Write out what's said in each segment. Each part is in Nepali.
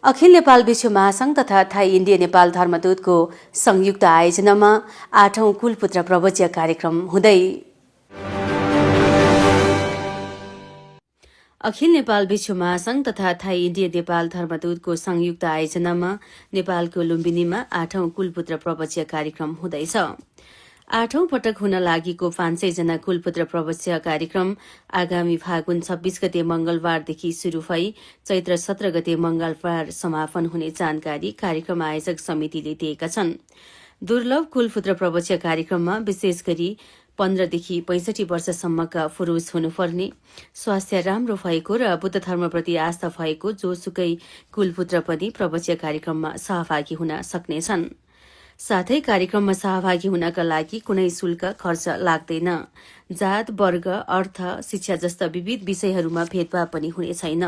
अखिल नेपाल विश्व महासंघ तथा थाई इन्डिया नेपाल धर्मदूतको संयुक्त आयोजनामा 8औं कुलपुत्र प्रवचन कार्यक्रम हुँदै अखिल नेपाल विश्व महासंघ तथा थाई इन्डिया नेपाल धर्मदूतको संयुक्त आयोजनामा नेपालको लुम्बिनीमा 8औं कुलपुत्र प्रवचन कार्यक्रम हुँदैछ। 8औं पटक हुन लागेको 500 जना कुलपुत्र प्रवचन कार्यक्रम आगामी फागुन 26 गते मंगलबारदेखि शुरू भई चैत्र 17 गते मंगलबार समापन हुने जानकारी कार्यक्रम आयोजक समितिले दिएका छन्। दुर्लभ कुलपुत्र प्रवचन कार्यक्रममा विशेष गरी 15 देखि 65 वर्षसम्मका पुरूष हुनुपर्ने, स्वास्थ्य राम्रो भएको र बुद्ध धर्मप्रति आस्था भएको जोसुकै कुलपुत्र पनि प्रवचन कार्यक्रममा सहभागी हुन सक्नेछन्। साथै कार्यक्रममा सहभागी हुनका लागि कुनै शुल्क खर्च लाग्दैन। जात, वर्ग, अर्थ, शिक्षा जस्ता विविध विषयहरूमा भेदभाव पनि हुने छैन।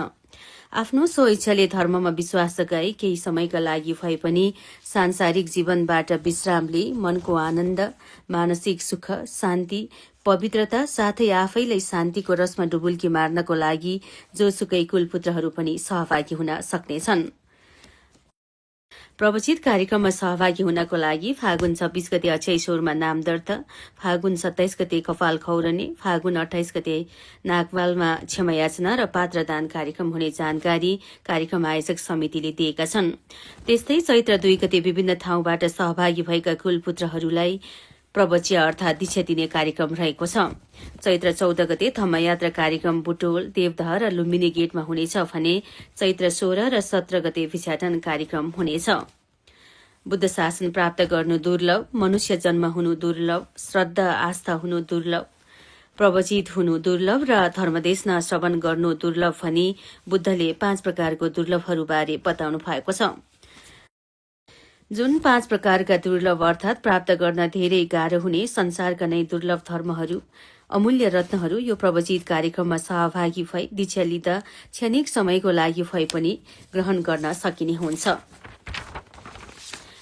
आफ्नो स्वइच्छाले धर्ममा विश्वास जगाई केही समयका लागि भए पनि सांसारिक जीवनबाट विश्रामले मनको आनन्द, मानसिक सुख, शान्ति, पवित्रता साथै आफैलाई शान्तिको रसमा डुबुल्की मार्नको लागि जोसुकै कुलपुत्रहरू पनि सहभागी हुन सक्नेछन्। प्रवचित कार्यक्रममा सहभागी हुनको लागि फागुन 26 गते अक्षयश्वरमा नाम दर्ता, फागुन 27 गते कपाल खौरने, फागुन 28 गते नागवालमा क्षमायाचना र पात्रदान कार्यक्रम हुने जानकारी कार्यक्रम आयोजक समितिले दिएका छन्। त्यस्तै चैत्र 2 गते विभिन्न ठाउँबाट सहभागी भएका कुलपुत्रहरूलाई प्रवचन अर्थात दीक्षा दिने कार्यक्रम रहेको छ। चैत्र 14 गते धम्मयात्रा कार्यक्रम बुटोल, देवदह र लुम्बिनी गेटमा हुनेछ भने चैत्र 16 र 17 गते भिक्षाटन कार्यक्रम हुनेछ। बुद्ध शासन प्राप्त गर्नु दुर्लभ, मनुष्य जन्म हुनु दुर्लभ, श्रद्धा आस्था हुनु दुर्लभ, प्रवचित हुनु दुर्लभ र धर्मदेशना श्रवण गर्नु दुर्लभ भनी बुद्धले 5 प्रकारको दुर्लभहरूबारे बताउनु भएको छ। जुन 5 प्रकारका दुर्लभ अर्थात प्राप्त गर्न धेरै गाह्रो हुने संसारका नै दुर्लभ धर्महरू, अमूल्य रत्नहरू यो प्रवचित कार्यक्रममा सहभागी भई दीक्षा लिँदा क्षणिक समयको लागि भए पनि ग्रहण गर्न सकिने हुन्छ।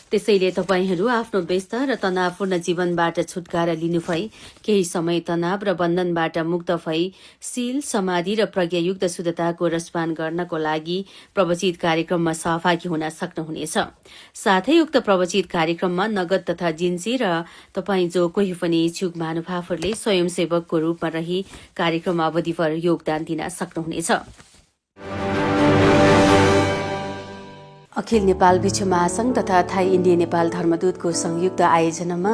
त्यसैले तपाईहरू आफ्नो व्यस्त र तनावपूर्ण जीवनबाट छुटकारा लिनु भई केही समय तनाव र बन्धनबाट मुक्त भई शील, समाधि र प्रज्ञायुक्त शुद्धताको रसपान गर्नको लागि प्रवचित कार्यक्रममा सहभागी हुन सक्नुहुनेछ। साथै उक्त प्रवचित कार्यक्रममा नगद तथा जिन्सी र तपाईँ जो कोही पनि इच्छुक महानुभावहरूले स्वयंसेवकको रूपमा रही कार्यक्रम अवधिभर योगदान दिन सक्नुहुनेछ। अखिल नेपाल विश्व महासंघ तथा थाई इन्डिया नेपाल धर्मदूतको संयुक्त आयोजनामा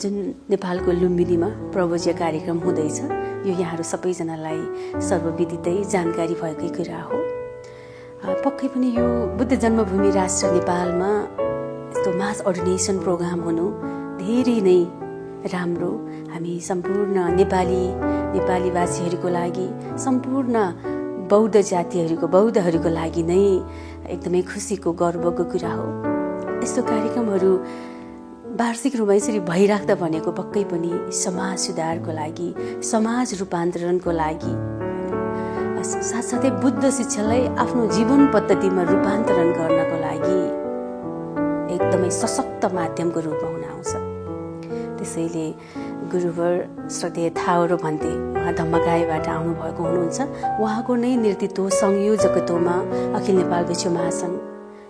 जुन नेपालको लुम्बिनीमा प्रवचन कार्यक्रम हुँदैछ यो यहाँहरू सबैजनालाई सर्वविदितै जानकारी भएकै कुरा हो। पक्कै पनि यो बुद्ध जन्मभूमि राष्ट्र नेपालमा यस्तो मास अर्डिनेसन प्रोग्राम हुनु धेरै नै राम्रो। हामी सम्पूर्ण नेपालीवासीहरूको लागि, सम्पूर्ण बौद्ध जातिहरूको, बौद्धहरूको लागि नै एकदमै खुसीको, गर्वको कुरा हो। यस्तो कार्यक्रमहरू वार्षिक रूपमा यसरी भइराख्दा भनेको पक्कै पनि समाज सुधारको लागि, समाज रूपान्तरणको लागि, साथसाथै बुद्ध शिक्षालाई आफ्नो जीवन पद्धतिमा रूपान्तरण गर्नको लागि एकदमै सशक्त माध्यमको रूपमा हुन आउँछ। त्यसैले गुरुवर श्रद्धेय थावरो भन्ते उहाँ धम्मकायबाट आउनुभएको हुनुहुन्छ। उहाँको नै नेतृत्व संयोजकत्वमा अखिल नेपाल विश्व महासंघ,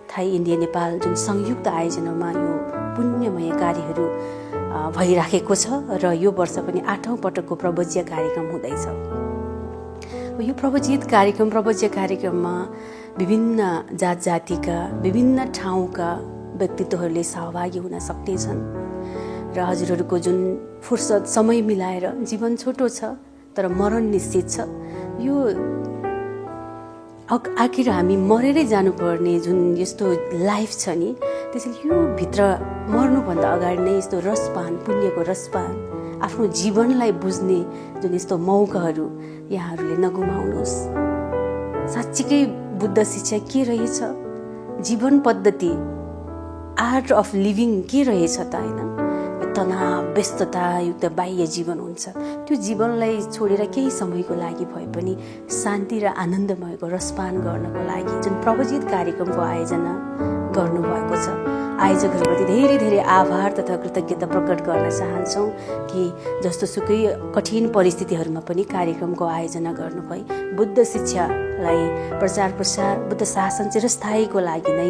थाई इन्डिया नेपाल जुन संयुक्त आयोजनामा यो पुण्यमय कार्यहरू भइराखेको छ र यो वर्ष पनि 8औं पटकको प्रवचन कार्यक्रम हुँदैछ। यो प्रवचन कार्यक्रममा विभिन्न जात जातिका, विभिन्न ठाउँका व्यक्तित्वहरूले सहभागी हुन सक्नेछन् र हजुरहरूको जुन फुर्सद समय मिलाएर, जीवन छोटो छ तर मरण निश्चित छ, यो आखिर हामी मरेरै जानुपर्ने जुन यस्तो लाइफ छ नि, त्यसैले यो भित्र मर्नुभन्दा अगाडि नै यस्तो रसपान, पुण्यको रसपान, आफ्नो जीवनलाई बुझ्ने जुन यस्तो मौकाहरू यहाँहरूले नगुमाउनुहोस्। साँच्चीकै बुद्ध शिक्षा के रहेछ, जीवन पद्धति, आर्ट अफ लिभिङ के रहेछ त होइन? तनाव, व्यस्ततायुक्त बाह्य जीवन हुन्छ। त्यो जीवनलाई छोडेर केही समयको लागि भए पनि शान्ति र आनन्दमयको रसपान गर्नको लागि जुन प्रवचित कार्यक्रमको आयोजना गर्नुभएको छ, आयोजकहरूप्रति धेरै धेरै आभार तथा कृतज्ञता प्रकट गर्न चाहन्छौँ कि जस्तो सुकै कठिन परिस्थितिहरूमा पनि कार्यक्रमको आयोजना गर्नुभई बुद्ध शिक्षा बुद्धलाई प्रचार प्रसार बुद्ध शासन चिरस्थायीको लागि नै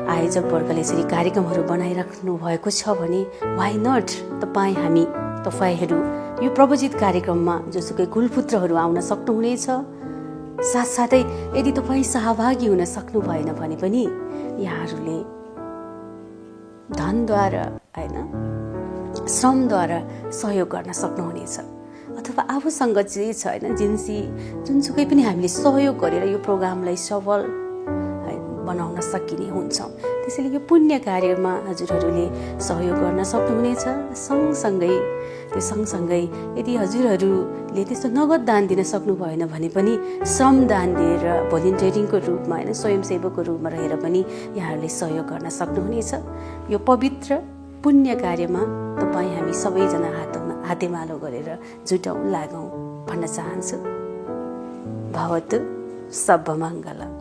आयोजक वर्गले यसरी कार्यक्रमहरू बनाइराख्नु भएको छ भने वाइ नट तपाईँहरू यो प्रवचित कार्यक्रममा जोसुकै कुलपुत्रहरू आउन सक्नुहुनेछ। साथसाथै यदि तपाईँ सहभागी हुन सक्नु भएन भने पनि यहाँहरूले धनद्वारा होइन श्रमद्वारा सहयोग गर्न सक्नुहुनेछ। अथवा आफूसँग जे छ होइन जुनसुकै पनि हामीले सहयोग गरेर यो प्रोग्रामलाई सफल बनाउन सकिने हुन्छ। त्यसैले यो पुण्य कार्यमा हजुरहरूले सहयोग गर्न सक्नुहुनेछ। सँगसँगै यदि हजुरहरूले त्यस्तो नगद दान दिन सक्नु भएन भने पनि श्रम दान दिएर भोलिन्टियरिङको रूपमा होइन स्वयंसेवकको रूपमा रहेर पनि यहाँहरूले सहयोग गर्न सक्नुहुनेछ। यो पवित्र पुण्य कार्यमा हामी सबैजना हातेमालो गरेर जुटौँ लागौँ भन्न चाहन्छु। भवतु सर्वमङ्गलम्।